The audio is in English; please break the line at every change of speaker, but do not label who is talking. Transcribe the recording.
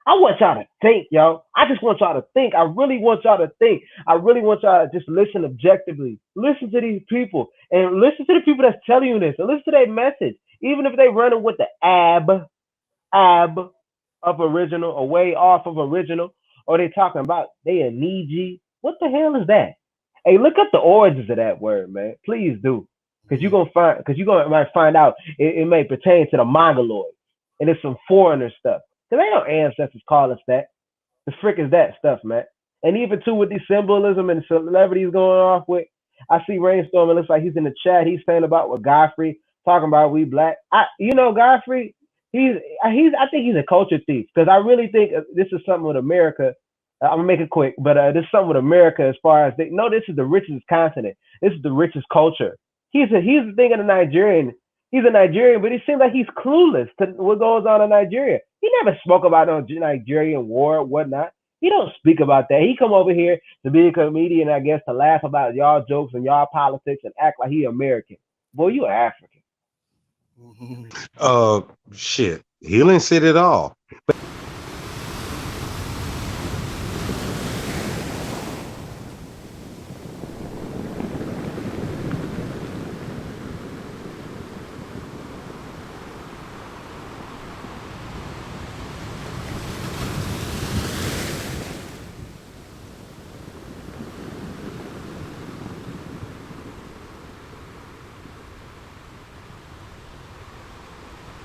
I want y'all to think, yo. I just want y'all to think. I really want y'all to think. I really want y'all to just listen objectively. Listen to these people and listen to the people that's telling you this and listen to their message. Even if they running with the ab of original or way off of original, or they talking about they a Niiji. What the hell is that? Hey, look up the origins of that word, man. Please do. Cause you gonna might find out it may pertain to the Mongoloids. And it's some foreigner stuff. Cause ain't no ancestors call us that. The frick is that stuff, man. And even too with these symbolism and celebrities going off with, I see Rainstorm. It looks like he's in the chat. He's saying about what Godfrey talking about. We black. Godfrey. I think he's a culture thief because I really think this is something with America. I'm gonna make it quick, but this is something with America as far as this is the richest continent. This is the richest culture. He's thinking of Nigerian. He's a Nigerian, but it seems like he's clueless to what goes on in Nigeria. He never spoke about no Nigerian war or whatnot. He don't speak about that. He come over here to be a comedian, I guess, to laugh about y'all jokes and y'all politics and act like he American. Boy, you African.
Shit. Healing said it all.